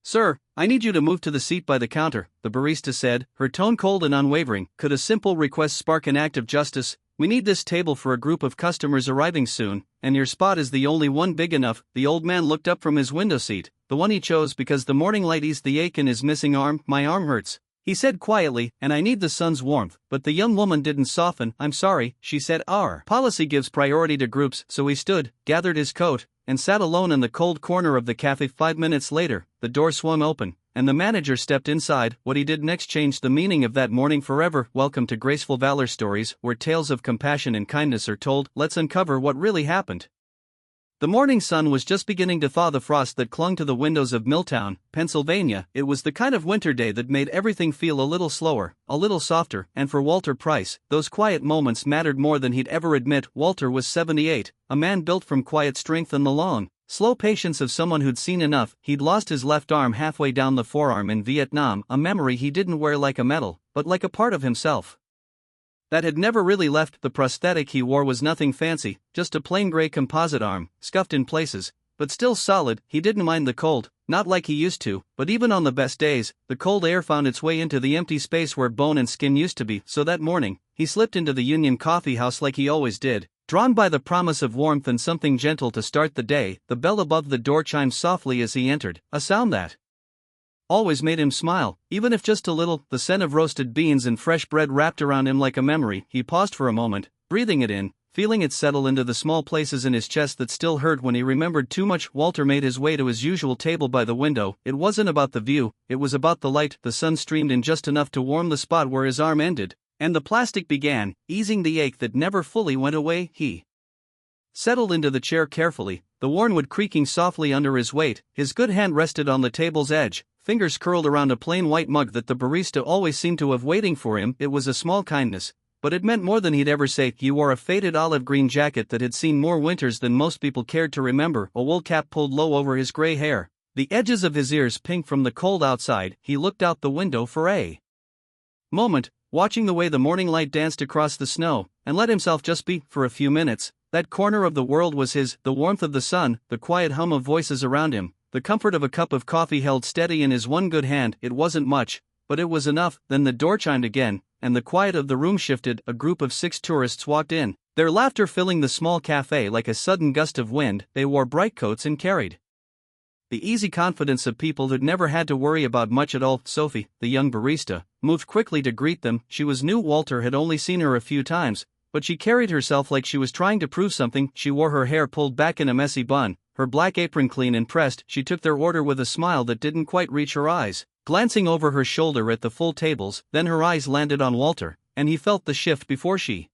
"Sir, I need you to move to the seat by the counter," the barista said, her tone cold and unwavering. "Could a simple request spark an act of justice? We need this table for a group of customers arriving soon, and your spot is the only one big enough." The old man looked up from his window seat, the one he chose because the morning light eased the ache in his missing arm. "My arm hurts," he said quietly, "and I need the sun's warmth." But the young woman didn't soften. "I'm sorry," she said, "our policy gives priority to groups." So he stood, gathered his coat, and sat alone in the cold corner of the cafe. 5 minutes later, the door swung open, and the manager stepped inside. What he did next changed the meaning of that morning forever. Welcome to Graceful Valor Stories, where tales of compassion and kindness are told. Let's uncover what really happened. The morning sun was just beginning to thaw the frost that clung to the windows of Milltown, Pennsylvania. It was the kind of winter day that made everything feel a little slower, a little softer, and for Walter Price, those quiet moments mattered more than he'd ever admit. Walter was 78, a man built from quiet strength and the long, slow patience of someone who'd seen enough. He'd lost his left arm halfway down the forearm in Vietnam, a memory he didn't wear like a medal, but like a part of himself that had never really left. The prosthetic he wore was nothing fancy, just a plain gray composite arm, scuffed in places, but still solid. He didn't mind the cold, not like he used to, but even on the best days, the cold air found its way into the empty space where bone and skin used to be. So that morning, he slipped into the Union Coffee House like he always did, drawn by the promise of warmth and something gentle to start the day. The bell above the door chimed softly as he entered, a sound that always made him smile, even if just a little. The scent of roasted beans and fresh bread wrapped around him like a memory. He paused for a moment, breathing it in, feeling it settle into the small places in his chest that still hurt when he remembered too much. Walter made his way to his usual table by the window. It wasn't about the view, it was about the light. The sun streamed in just enough to warm the spot where his arm ended, and the plastic began, easing the ache that never fully went away. He settled into the chair carefully, the worn wood creaking softly under his weight. His good hand rested on the table's edge, fingers curled around a plain white mug that the barista always seemed to have waiting for him. It was a small kindness, but it meant more than he'd ever say. He wore a faded olive green jacket that had seen more winters than most people cared to remember, a wool cap pulled low over his gray hair, the edges of his ears pink from the cold outside. He looked out the window for a moment, watching the way the morning light danced across the snow, and let himself just be. For a few minutes, that corner of the world was his. The warmth of the sun, the quiet hum of voices around him, the comfort of a cup of coffee held steady in his one good hand. It wasn't much, but it was enough. Then the door chimed again, and the quiet of the room shifted. A group of 6 tourists walked in, their laughter filling the small cafe like a sudden gust of wind. They wore bright coats and carried the easy confidence of people who'd never had to worry about much at all. Sophie, the young barista, moved quickly to greet them. She was new. Walter had only seen her a few times, but she carried herself like she was trying to prove something. She wore her hair pulled back in a messy bun, her black apron clean and pressed. She took their order with a smile that didn't quite reach her eyes, glancing over her shoulder at the full tables. Then her eyes landed on Walter, and he felt the shift before she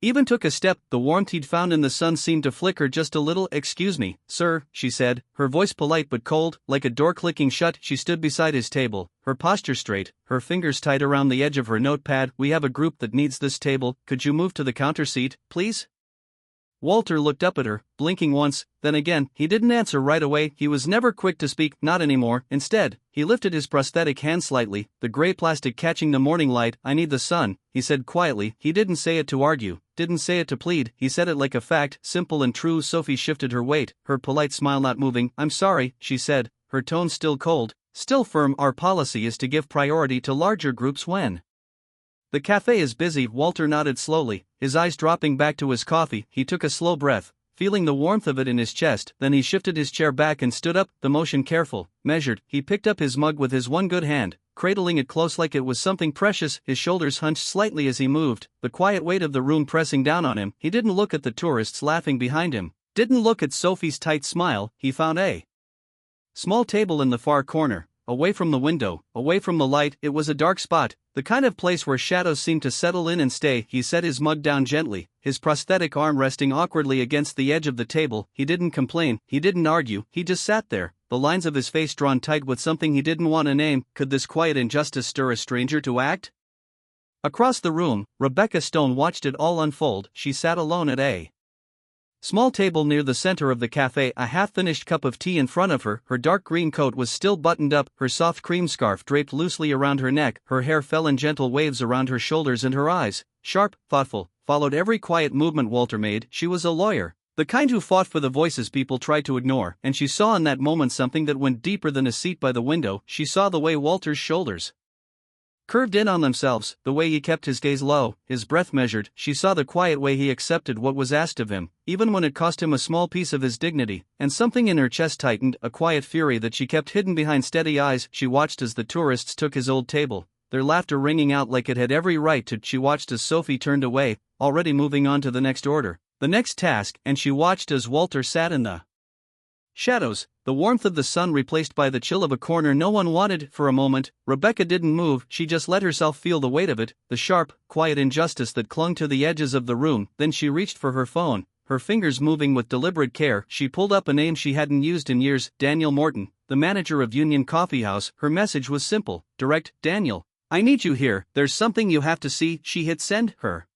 even took a step. The warmth he'd found in the sun seemed to flicker just a little. "Excuse me, sir," she said, her voice polite but cold, like a door clicking shut. She stood beside his table, her posture straight, her fingers tight around the edge of her notepad. "We have a group that needs this table. Could you move to the counter seat, please?" Walter looked up at her, blinking once, then again. He didn't answer right away. He was never quick to speak, not anymore. Instead, he lifted his prosthetic hand slightly, the gray plastic catching the morning light. "I need the sun," he said quietly. He didn't say it to argue, didn't say it to plead. He said it like a fact, simple and true. Sophie shifted her weight, her polite smile not moving. "I'm sorry," she said, her tone still cold, still firm. "Our policy is to give priority to larger groups when the cafe is busy." Walter nodded slowly, his eyes dropping back to his coffee. He took a slow breath, feeling the warmth of it in his chest. Then he shifted his chair back and stood up, the motion careful, measured. He picked up his mug with his one good hand, cradling it close like it was something precious. His shoulders hunched slightly as he moved, the quiet weight of the room pressing down on him. He didn't look at the tourists laughing behind him, didn't look at Sophie's tight smile. He found a small table in the far corner, away from the window, away from the light. It was a dark spot, the kind of place where shadows seemed to settle in and stay. He set his mug down gently, his prosthetic arm resting awkwardly against the edge of the table. He didn't complain, he didn't argue, he just sat there, the lines of his face drawn tight with something he didn't want to name. Could this quiet injustice stir a stranger to act? Across the room, Rebecca Stone watched it all unfold. She sat alone at a small table near the center of the cafe, a half-finished cup of tea in front of her. Her dark green coat was still buttoned up, her soft cream scarf draped loosely around her neck. Her hair fell in gentle waves around her shoulders, and her eyes, sharp, thoughtful, followed every quiet movement Walter made. She was a lawyer, The kind who fought for the voices people tried to ignore, and she saw in that moment something that went deeper than a seat by the window. She saw the way Walter's shoulders curved in on themselves, the way he kept his gaze low, his breath measured. She saw the quiet way he accepted what was asked of him, even when it cost him a small piece of his dignity, and something in her chest tightened, a quiet fury that she kept hidden behind steady eyes. She watched as the tourists took his old table, their laughter ringing out like it had every right to. She watched as Sophie turned away, already moving on to the next order, the next task, and she watched as Walter sat in the shadows, the warmth of the sun replaced by the chill of a corner no one wanted. For a moment, Rebecca didn't move, she just let herself feel the weight of it, the sharp, quiet injustice that clung to the edges of the room. Then she reached for her phone, her fingers moving with deliberate care. She pulled up a name she hadn't used in years, Daniel Morton, the manager of Union Coffee House. Her message was simple, direct. Daniel, I need you here, there's something you have to see. She hit send, her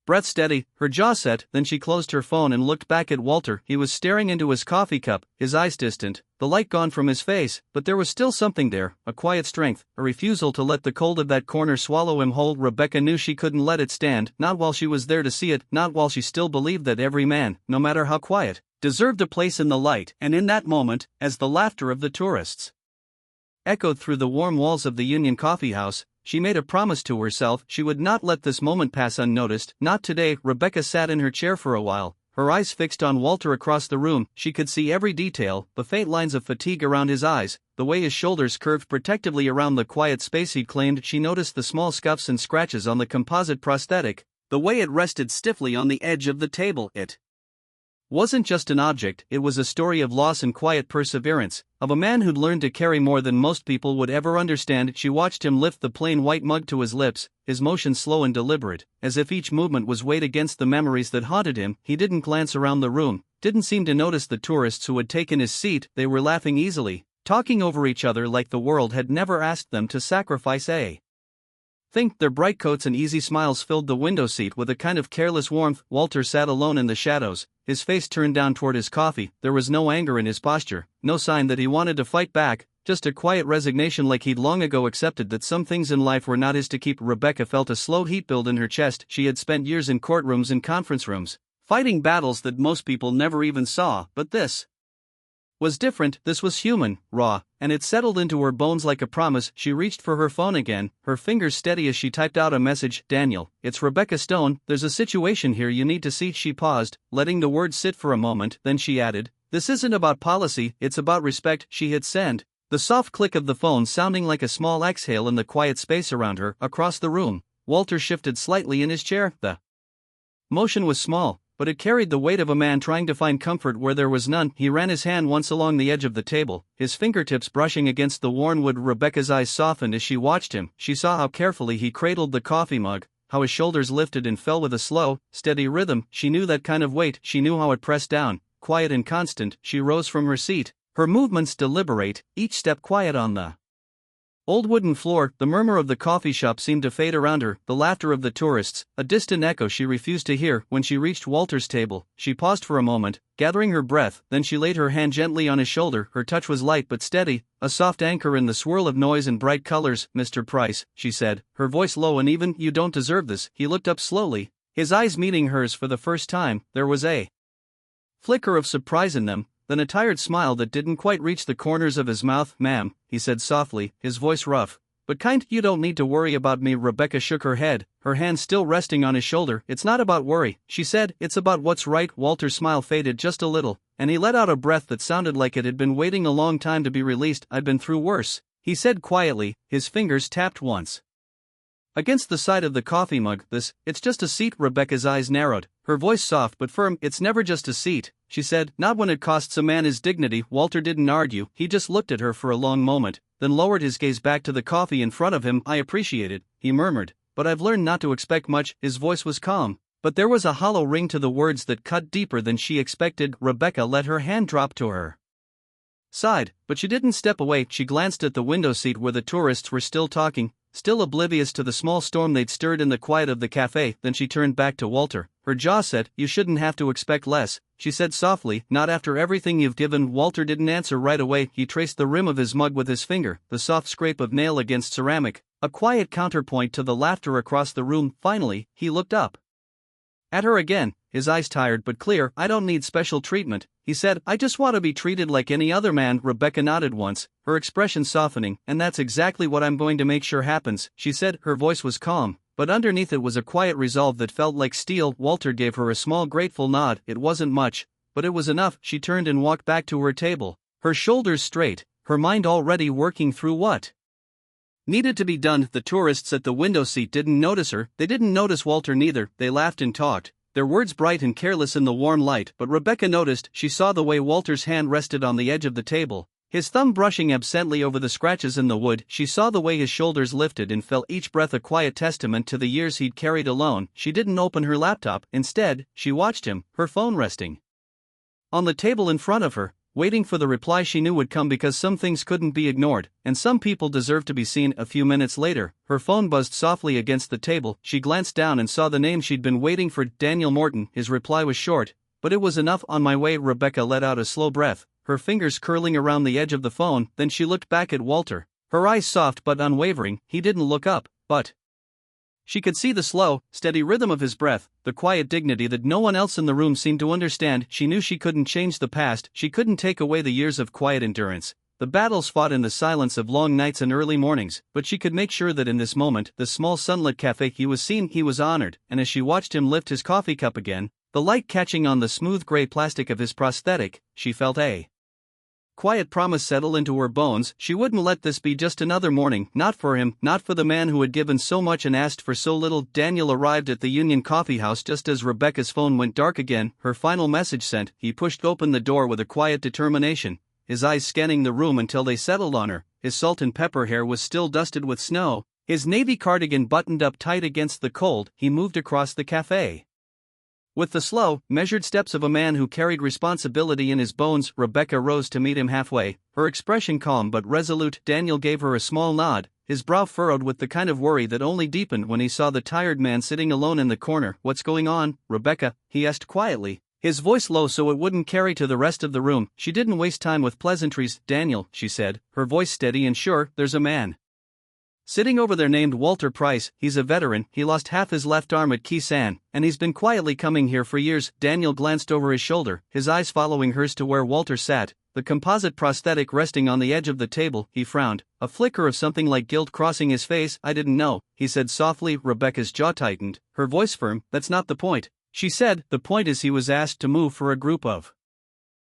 breath steady, her jaw set. Then she closed her phone and looked back at Walter. He was staring into his coffee cup, his eyes distant, the light gone from his face, but there was still something there, a quiet strength, a refusal to let the cold of that corner swallow him whole. Rebecca knew she couldn't let it stand, not while she was there to see it, not while she still believed that every man, no matter how quiet, deserved a place in the light. And in that moment, as the laughter of the tourists echoed through the warm walls of the Union Coffee House, she made a promise to herself she would not let this moment pass unnoticed. Not today. Rebecca sat in her chair for a while, her eyes fixed on Walter across the room. She could see every detail, the faint lines of fatigue around his eyes, the way his shoulders curved protectively around the quiet space he'd claimed. She noticed the small scuffs and scratches on the composite prosthetic, the way it rested stiffly on the edge of the table. It wasn't just an object, it was a story of loss and quiet perseverance, of a man who'd learned to carry more than most people would ever understand. She watched him lift the plain white mug to his lips, his motion slow and deliberate, as if each movement was weighed against the memories that haunted him. He didn't glance around the room, didn't seem to notice the tourists who had taken his seat. They were laughing easily, talking over each other like the world had never asked them to sacrifice a thing. Their bright coats and easy smiles filled the window seat with a kind of careless warmth. Walter sat alone in the shadows, his face turned down toward his coffee. There was no anger in his posture, no sign that he wanted to fight back, just a quiet resignation, like he'd long ago accepted that some things in life were not his to keep. Rebecca felt a slow heat build in her chest. She had spent years in courtrooms and conference rooms, fighting battles that most people never even saw, but this was different. This was human, raw, and it settled into her bones like a promise. She reached for her phone again, her fingers steady as she typed out a message. Daniel, it's Rebecca Stone, there's a situation here you need to see. She paused, letting the words sit for a moment, then she added, this isn't about policy, it's about respect. She hit send, the soft click of the phone sounding like a small exhale in the quiet space around her. Across the room, Walter shifted slightly in his chair. The motion was small, but it carried the weight of a man trying to find comfort where there was none. He ran his hand once along the edge of the table, his fingertips brushing against the worn wood. Rebecca's eyes softened as she watched him. She saw how carefully he cradled the coffee mug, how his shoulders lifted and fell with a slow, steady rhythm. She knew that kind of weight, she knew how it pressed down, quiet and constant. She rose from her seat, her movements deliberate, each step quiet on the old wooden floor. The murmur of the coffee shop seemed to fade around her, the laughter of the tourists, a distant echo she refused to hear. When she reached Walter's table, she paused for a moment, gathering her breath, then she laid her hand gently on his shoulder. Her touch was light but steady, a soft anchor in the swirl of noise and bright colors. Mr. Price, she said, her voice low and even, you don't deserve this. He looked up slowly, his eyes meeting hers for the first time. There was a flicker of surprise in them, then a tired smile that didn't quite reach the corners of his mouth. Ma'am, he said softly, his voice rough, but kind. You don't need to worry about me. Rebecca shook her head, her hand still resting on his shoulder. It's not about worry, she said, it's about what's right. Walter's smile faded just a little, and he let out a breath that sounded like it had been waiting a long time to be released. I've been through worse, he said quietly, his fingers tapped once against the side of the coffee mug. It's just a seat. Rebecca's eyes narrowed, her voice soft but firm. It's never just a seat, she said, not when it costs a man his dignity. Walter didn't argue, he just looked at her for a long moment, then lowered his gaze back to the coffee in front of him. I appreciate it, he murmured, but I've learned not to expect much. His voice was calm, but there was a hollow ring to the words that cut deeper than she expected. Rebecca let her hand drop to her side, but she didn't step away. She glanced at the window seat where the tourists were still talking, still oblivious to the small storm they'd stirred in the quiet of the cafe. Then she turned back to Walter, her jaw set. You shouldn't have to expect less, she said softly, not after everything you've given. Walter didn't answer right away. He traced the rim of his mug with his finger, the soft scrape of nail against ceramic, a quiet counterpoint to the laughter across the room. Finally, he looked up at her again, his eyes tired but clear. "I don't need special treatment," he said. "I just want to be treated like any other man." Rebecca nodded once, her expression softening. "And that's exactly what I'm going to make sure happens," she said. Her voice was calm, but underneath it was a quiet resolve that felt like steel. Walter gave her a small grateful nod. It wasn't much, but it was enough. She turned and walked back to her table, her shoulders straight, her mind already working through what needed to be done. The tourists at the window seat didn't notice her, they didn't notice Walter neither. They laughed and talked, their words bright and careless in the warm light. But Rebecca noticed. She saw the way Walter's hand rested on the edge of the table, his thumb brushing absently over the scratches in the wood. She saw the way his shoulders lifted and fell, each breath a quiet testament to the years he'd carried alone. She didn't open her laptop. Instead, she watched him, her phone resting on the table in front of her, waiting for the reply she knew would come, because some things couldn't be ignored, and some people deserved to be seen. A few minutes later, her phone buzzed softly against the table. She glanced down and saw the name she'd been waiting for, Daniel Morton. His reply was short, but it was enough. "On my way." Rebecca let out a slow breath, her fingers curling around the edge of the phone. Then she looked back at Walter, her eyes soft but unwavering. He didn't look up, but she could see the slow, steady rhythm of his breath, the quiet dignity that no one else in the room seemed to understand. She knew she couldn't change the past, she couldn't take away the years of quiet endurance, the battles fought in the silence of long nights and early mornings, but she could make sure that in this moment, the small sunlit cafe, he was seen, he was honored. And as she watched him lift his coffee cup again, the light catching on the smooth gray plastic of his prosthetic, she felt a quiet promise settle into her bones. She wouldn't let this be just another morning, not for him, not for the man who had given so much and asked for so little. Daniel arrived at the Union Coffee House just as Rebecca's phone went dark again, her final message sent. He pushed open the door with a quiet determination, his eyes scanning the room until they settled on her. His salt and pepper hair was still dusted with snow, his navy cardigan buttoned up tight against the cold. He moved across the cafe with the slow, measured steps of a man who carried responsibility in his bones. Rebecca rose to meet him halfway, her expression calm but resolute. Daniel gave her a small nod, his brow furrowed with the kind of worry that only deepened when he saw the tired man sitting alone in the corner. "What's going on, Rebecca?" he asked quietly, his voice low so it wouldn't carry to the rest of the room. She didn't waste time with pleasantries. "Daniel," she said, her voice steady and sure, "there's a man sitting over there named Walter Price. He's a veteran, he lost half his left arm at Khe Sanh, and he's been quietly coming here for years." Daniel glanced over his shoulder, his eyes following hers to where Walter sat, the composite prosthetic resting on the edge of the table. He frowned, a flicker of something like guilt crossing his face. "I didn't know," he said softly. Rebecca's jaw tightened, her voice firm. "That's not the point," she said. "The point is he was asked to move for a group of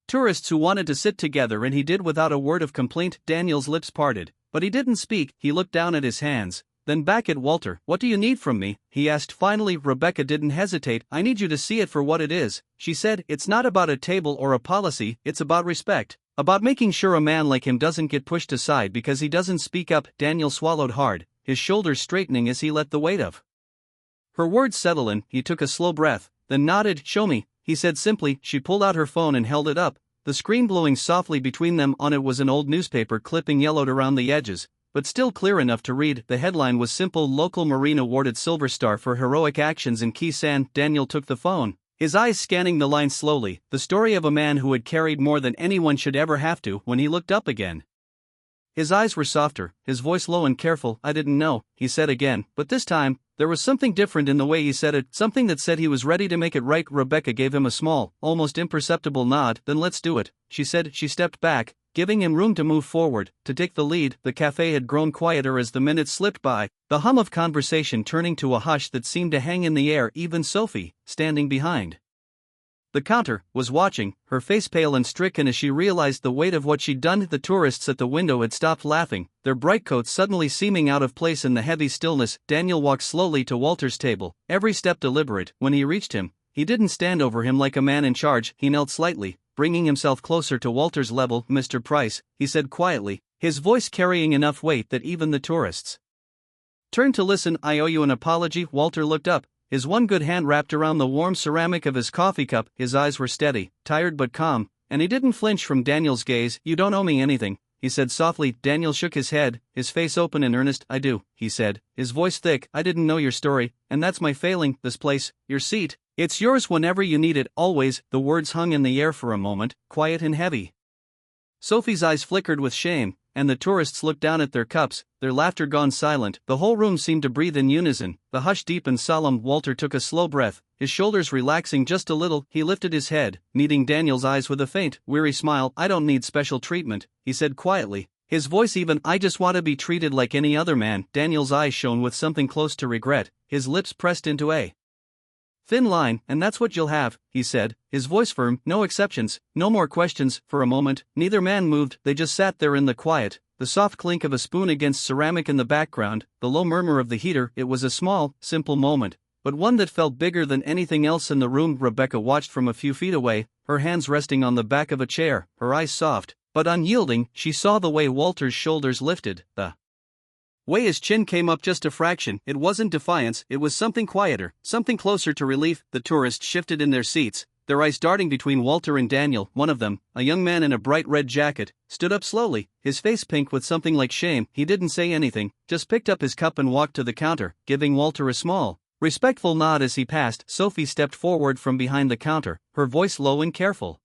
tourists who wanted to sit together, and he did without a word of complaint." Daniel's lips parted, but he didn't speak. He looked down at his hands, then back at Walter. "What do you need from me?" he asked finally. Rebecca didn't hesitate. "I need you to see it for what it is," she said. "It's not about a table or a policy, it's about respect, about making sure a man like him doesn't get pushed aside because he doesn't speak up." Daniel swallowed hard, his shoulders straightening as he let the weight of her words settle in. He took a slow breath, then nodded. "Show me," he said simply. She pulled out her phone and held it up, the screen glowing softly between them. On it was an old newspaper clipping yellowed around the edges, but still clear enough to read. The headline was simple: "Local Marine awarded Silver Star for heroic actions in Khe Sanh." Daniel took the phone, his eyes scanning the lines slowly, the story of a man who had carried more than anyone should ever have to. When he looked up again, his eyes were softer, his voice low and careful. "I didn't know," he said again, but this time, there was something different in the way he said it, something that said he was ready to make it right. Rebecca gave him a small, almost imperceptible nod. "Then let's do it," she said. She stepped back, giving him room to move forward, to take the lead. The cafe had grown quieter as the minutes slipped by, the hum of conversation turning to a hush that seemed to hang in the air. Even Sophie, standing behind the counter, was watching, her face pale and stricken as she realized the weight of what she'd done. The tourists at the window had stopped laughing, their bright coats suddenly seeming out of place in the heavy stillness. Daniel walked slowly to Walter's table, every step deliberate. When he reached him, he didn't stand over him like a man in charge. He knelt slightly, bringing himself closer to Walter's level. "Mr. Price," he said quietly, his voice carrying enough weight that even the tourists turned to listen. "I owe you an apology." Walter looked up, his one good hand wrapped around the warm ceramic of his coffee cup. His eyes were steady, tired but calm, and he didn't flinch from Daniel's gaze. "You don't owe me anything," he said softly. Daniel shook his head, his face open and earnest. "I do," he said, his voice thick. "I didn't know your story, and that's my failing. This place, your seat, it's yours whenever you need it, always." The words hung in the air for a moment, quiet and heavy. Sophie's eyes flickered with shame, and the tourists looked down at their cups, their laughter gone silent. The whole room seemed to breathe in unison. The hush deep and solemn. Walter took a slow breath, his shoulders relaxing just a little. He lifted his head, meeting Daniel's eyes with a faint, weary smile. "I don't need special treatment," he said quietly, his voice even. "I just want to be treated like any other man." Daniel's eyes shone with something close to regret, his lips pressed into a thin line. "And that's what you'll have," he said, his voice firm. "No exceptions, no more questions." For a moment, neither man moved. They just sat there in the quiet, the soft clink of a spoon against ceramic in the background, the low murmur of the heater. It was a small, simple moment, but one that felt bigger than anything else in the room. Rebecca watched from a few feet away, her hands resting on the back of a chair, her eyes soft but unyielding. She saw the way Walter's shoulders lifted, the way his chin came up just a fraction. It wasn't defiance, it was something quieter, something closer to relief. The tourists shifted in their seats, their eyes darting between Walter and Daniel. One of them, a young man in a bright red jacket, stood up slowly, his face pink with something like shame. He didn't say anything, just picked up his cup and walked to the counter, giving Walter a small, respectful nod as he passed. Sophie stepped forward from behind the counter, her voice low and careful.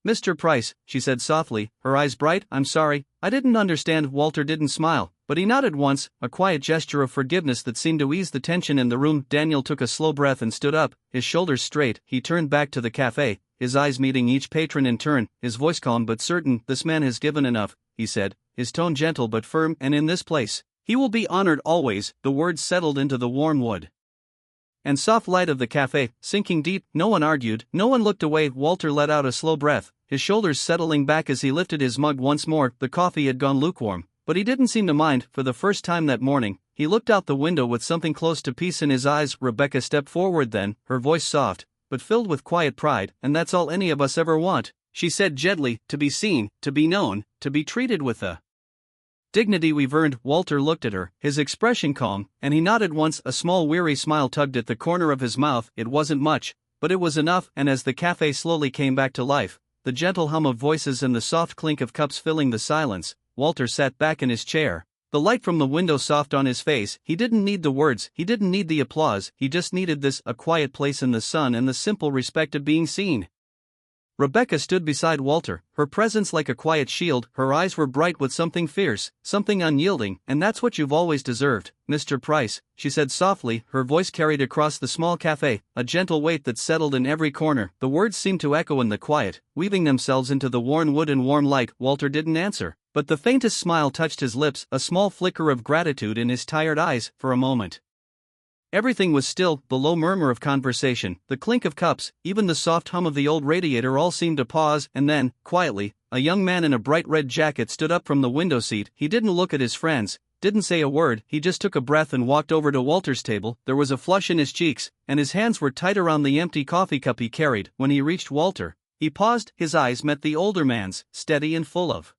"Mr. Price," she said softly, her eyes bright. "I'm sorry, I didn't understand." Walter didn't smile, but he nodded once, a quiet gesture of forgiveness that seemed to ease the tension in the room. Daniel took a slow breath and stood up, his shoulders straight. He turned back to the cafe, his eyes meeting each patron in turn, his voice calm but certain. "This man has given enough," he said, his tone gentle but firm, "and in this place, he will be honored always." The words settled into the warm wood and soft light of the cafe, sinking deep. No one argued, no one looked away. Walter let out a slow breath, his shoulders settling back as he lifted his mug once more. The coffee had gone lukewarm, but he didn't seem to mind. For the first time that morning, he looked out the window with something close to peace in his eyes. Rebecca stepped forward then, her voice soft, but filled with quiet pride. "And that's all any of us ever want," she said gently, "to be seen, to be known, to be treated with the dignity we've earned." Walter looked at her, his expression calm, and he nodded once. A small weary smile tugged at the corner of his mouth. It wasn't much, but it was enough. And as the cafe slowly came back to life, the gentle hum of voices and the soft clink of cups filling the silence, Walter sat back in his chair, the light from the window soft on his face. He didn't need the words, he didn't need the applause, he just needed this, a quiet place in the sun and the simple respect of being seen. Rebecca stood beside Walter, her presence like a quiet shield. Her eyes were bright with something fierce, something unyielding. "And that's what you've always deserved, Mr. Price," she said softly, her voice carried across the small cafe, a gentle weight that settled in every corner. The words seemed to echo in the quiet, weaving themselves into the worn wood and warm light. Walter didn't answer, but the faintest smile touched his lips, a small flicker of gratitude in his tired eyes. For a moment, everything was still. The low murmur of conversation, the clink of cups, even the soft hum of the old radiator all seemed to pause. And then, quietly, a young man in a bright red jacket stood up from the window seat. He didn't look at his friends, didn't say a word, he just took a breath and walked over to Walter's table. There was a flush in his cheeks, and his hands were tight around the empty coffee cup he carried. When he reached Walter, he paused, his eyes met the older man's, steady and full of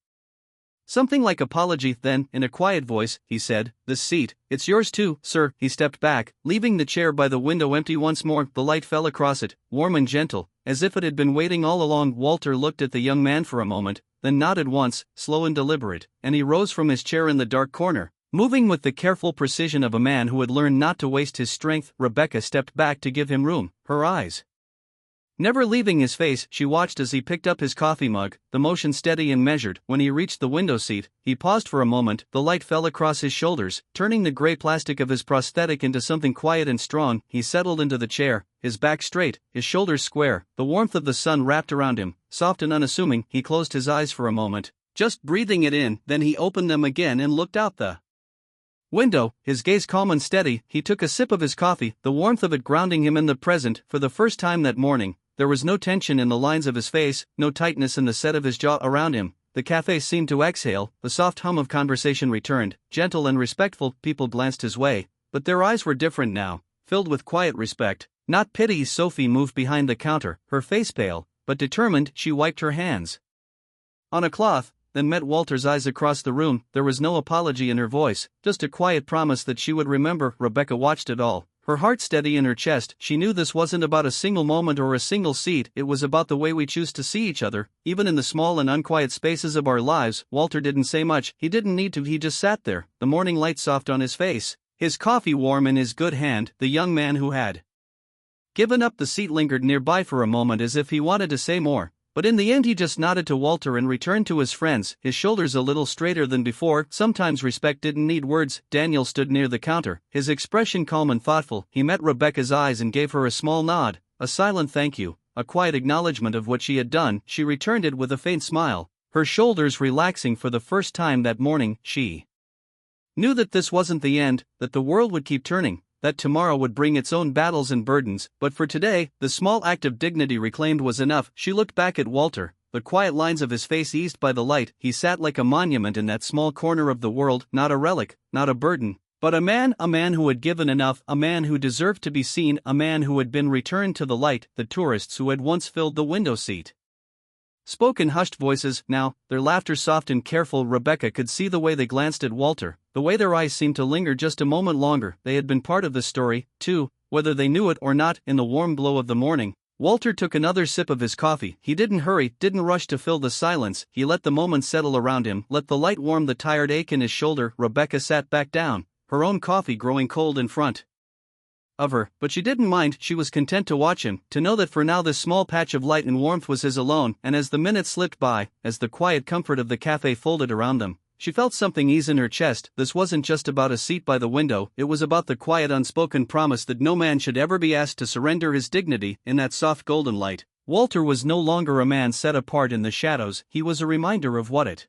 something like apology. Then, in a quiet voice, he said, "This seat, it's yours too, sir." He stepped back, leaving the chair by the window empty once more. The light fell across it, warm and gentle, as if it had been waiting all along. Walter looked at the young man for a moment, then nodded once, slow and deliberate, and he rose from his chair in the dark corner, moving with the careful precision of a man who had learned not to waste his strength. Rebecca stepped back to give him room, her eyes never leaving his face. She watched as he picked up his coffee mug, the motion steady and measured. When he reached the window seat, he paused for a moment. The light fell across his shoulders, turning the gray plastic of his prosthetic into something quiet and strong. He settled into the chair, his back straight, his shoulders square, the warmth of the sun wrapped around him, soft and unassuming. He closed his eyes for a moment, just breathing it in, then he opened them again and looked out the window, his gaze calm and steady. He took a sip of his coffee, the warmth of it grounding him in the present. For the first time that morning, there was no tension in the lines of his face, no tightness in the set of his jaw. Around him, the cafe seemed to exhale. The soft hum of conversation returned, gentle and respectful. People glanced his way, but their eyes were different now, filled with quiet respect, not pity. Sophie moved behind the counter, her face pale, but determined. She wiped her hands on a cloth, then met Walter's eyes across the room. There was no apology in her voice, just a quiet promise that she would remember. Rebecca watched it all, her heart steady in her chest. She knew this wasn't about a single moment or a single seat, it was about the way we choose to see each other, even in the small and unquiet spaces of our lives. Walter didn't say much, he didn't need to, he just sat there, the morning light soft on his face, his coffee warm in his good hand. The young man who had given up the seat lingered nearby for a moment as if he wanted to say more, But in the end he just nodded to Walter and returned to his friends, his shoulders a little straighter than before. Sometimes respect didn't need words. Daniel stood near the counter, his expression calm and thoughtful. He met Rebecca's eyes and gave her a small nod, a silent thank you, a quiet acknowledgement of what she had done. She returned it with a faint smile, her shoulders relaxing for the first time that morning. She knew that this wasn't the end, that the world would keep turning, that tomorrow would bring its own battles and burdens, but for today, the small act of dignity reclaimed was enough. She looked back at Walter, the quiet lines of his face eased by the light. He sat like a monument in that small corner of the world, not a relic, not a burden, but a man who had given enough, a man who deserved to be seen, a man who had been returned to the light. The tourists who had once filled the window seat spoke in hushed voices now, their laughter soft and careful. Rebecca could see the way they glanced at Walter, the way their eyes seemed to linger just a moment longer. They had been part of the story, too, whether they knew it or not. In the warm glow of the morning, Walter took another sip of his coffee. He didn't hurry, didn't rush to fill the silence. He let the moment settle around him, let the light warm the tired ache in his shoulder. Rebecca sat back down, her own coffee growing cold in front of her, but she didn't mind. She was content to watch him, to know that for now this small patch of light and warmth was his alone. And as the minutes slipped by, as the quiet comfort of the cafe folded around them, she felt something ease in her chest. This wasn't just about a seat by the window, it was about the quiet unspoken promise that no man should ever be asked to surrender his dignity. In that soft golden light, Walter was no longer a man set apart in the shadows, he was a reminder of what it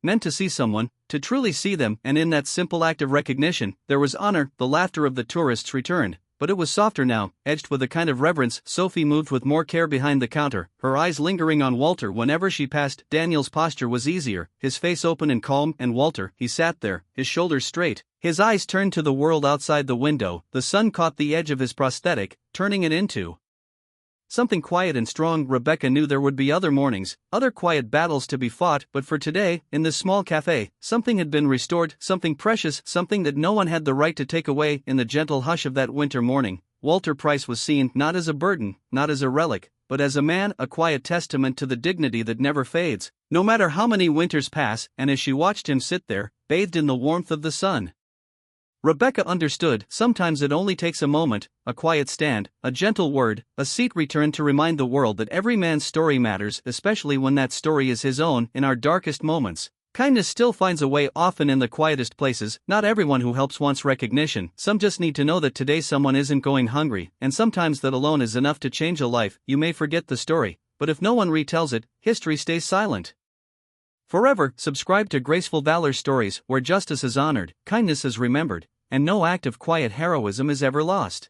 meant to see someone, to truly see them. And in that simple act of recognition, there was honor. The laughter of the tourists returned, but it was softer now, edged with a kind of reverence. Sophie moved with more care behind the counter, her eyes lingering on Walter whenever she passed. Daniel's posture was easier, his face open and calm, and Walter, he sat there, his shoulders straight, his eyes turned to the world outside the window. The sun caught the edge of his prosthetic, turning it into something quiet and strong. Rebecca knew there would be other mornings, other quiet battles to be fought, but for today, in this small cafe, something had been restored, something precious, something that no one had the right to take away. In the gentle hush of that winter morning, Walter Price was seen not as a burden, not as a relic, but as a man, a quiet testament to the dignity that never fades, no matter how many winters pass. And as she watched him sit there, bathed in the warmth of the sun, Rebecca understood. Sometimes it only takes a moment, a quiet stand, a gentle word, a seat returned to remind the world that every man's story matters, especially when that story is his own. In our darkest moments, kindness still finds a way, often in the quietest places. Not everyone who helps wants recognition, some just need to know that today someone isn't going hungry, and sometimes that alone is enough to change a life. You may forget the story, but if no one retells it, history stays silent forever. Subscribe to Graceful Valor Stories, where justice is honored, kindness is remembered, and no act of quiet heroism is ever lost.